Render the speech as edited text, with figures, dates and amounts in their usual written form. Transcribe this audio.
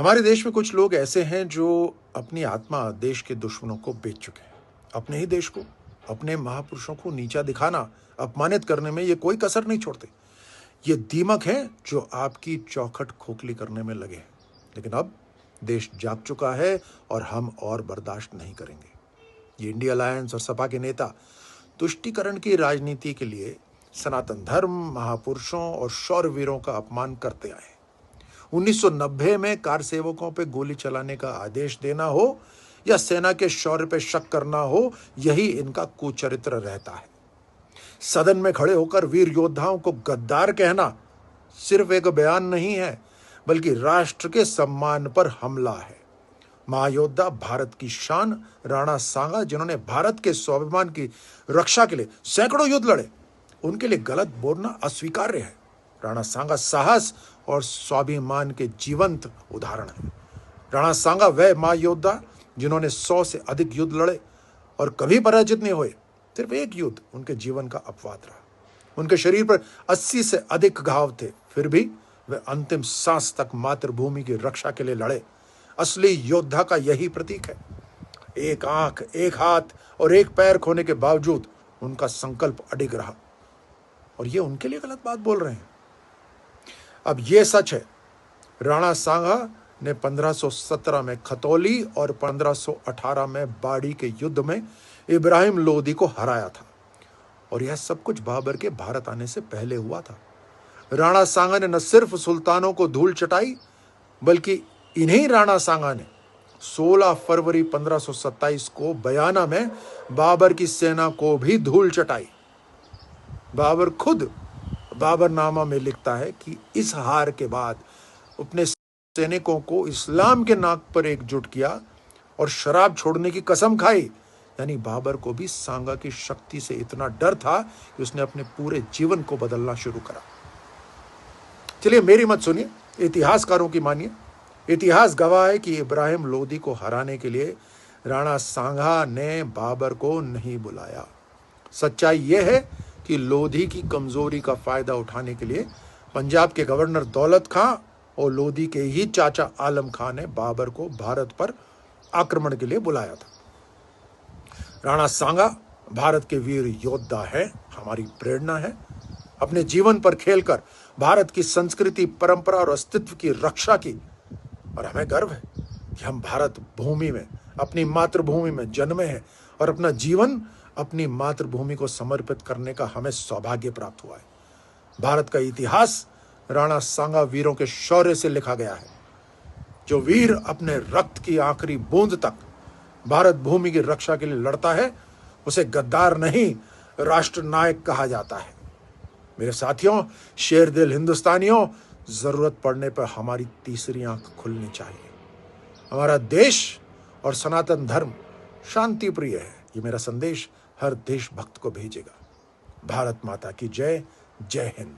हमारे देश में कुछ लोग ऐसे हैं जो अपनी आत्मा देश के दुश्मनों को बेच चुके हैं। अपने ही देश को, अपने महापुरुषों को नीचा दिखाना, अपमानित करने में ये कोई कसर नहीं छोड़ते। ये दीमक हैं जो आपकी चौखट खोखली करने में लगे हैं। लेकिन अब देश जाग चुका है और हम और बर्दाश्त नहीं करेंगे। ये इंडिया अलायंस और सपा के नेता तुष्टीकरण की राजनीति के लिए सनातन धर्म, महापुरुषों और शौरवीरों का अपमान करते आए। 1990 में कार सेवकों पे गोली चलाने का आदेश देना हो या सेना के शौर्य पे शक करना हो, यही इनका कुचरित्र रहता है। सदन में खड़े होकर वीर योद्धाओं को गद्दार कहना सिर्फ एक बयान नहीं है, बल्कि राष्ट्र के सम्मान पर हमला है। महायोद्धा, भारत की शान राणा सांगा, जिन्होंने भारत के स्वाभिमान की रक्षा के लिए सैकड़ों युद्ध लड़े, उनके लिए गलत बोलना अस्वीकार्य है। राणा सांगा साहस और स्वाभिमान के जीवंत उदाहरण है। राणा सांगा वह महायोद्धा जिन्होंने 100 से अधिक युद्ध लड़े और कभी पराजित नहीं हुए। सिर्फ एक युद्ध उनके जीवन का अपवाद रहा। उनके शरीर पर 80 से अधिक घाव थे, फिर भी वे अंतिम सांस तक मातृभूमि की रक्षा के लिए लड़े। असली योद्धा का यही प्रतीक है। एक आंख, एक हाथ और एक पैर खोने के बावजूद उनका संकल्प अडिग रहा। और ये उनके लिए गलत बात बोल रहे हैं। अब ये सच है, राणा सांगा ने 1517 में खतौली और 1518 में बाड़ी के युद्ध में इब्राहिम लोदी को हराया था। और यह सब कुछ बाबर के भारत आने से पहले हुआ था। राणा सांगा ने न सिर्फ सुल्तानों को धूल चटाई, बल्कि इन्हीं राणा सांगा ने 16 फरवरी 1527 को बयाना में बाबर की सेना को भी धूल चटाई। बाबर खुद बाबरनामा में लिखता है कि इस हार के बाद अपने सैनिकों को इस्लाम के नाक पर एकजुट किया और शराब छोड़ने की कसम खाई। यानी बाबर को भी सांगा की शक्ति से इतना डर था कि उसने अपने पूरे जीवन को बदलना शुरू करा। चलिए, मेरी मत सुनिए, इतिहासकारों की मानिए। इतिहास गवाह है कि इब्राहिम लोदी को हराने के लिए राणा सांगा ने बाबर को नहीं बुलाया। सच्चाई यह है कि लोधी की कमजोरी का फायदा उठाने के लिए पंजाब के गवर्नर दौलत खां और लोधी के ही चाचा आलम खां ने बाबर को भारत पर आक्रमण के लिए बुलाया था। राणा सांगा भारत के वीर योद्धा है, हमारी प्रेरणा है। अपने जीवन पर खेलकर भारत की संस्कृति, परंपरा और अस्तित्व की रक्षा की। और हमें गर्व है कि हम भारत भूमि में, अपनी मातृभूमि में जन्मे हैं और अपना जीवन अपनी मातृभूमि को समर्पित करने का हमें सौभाग्य प्राप्त हुआ है। भारत का इतिहास राणा सांगा वीरों के शौर्य से लिखा गया है। जो वीर अपने रक्त की आखिरी बूंद तक भारत भूमि की रक्षा के लिए लड़ता है, उसे गद्दार नहीं, राष्ट्र नायक कहा जाता है। मेरे साथियों, शेर दिल हिंदुस्तानियों, जरूरत पड़ने पर हमारी तीसरी आंख खुलनी चाहिए। हमारा देश और सनातन धर्म शांति प्रिय है। ये मेरा संदेश हर देशभक्त को भेजेगा। भारत माता की जय। जय हिंद।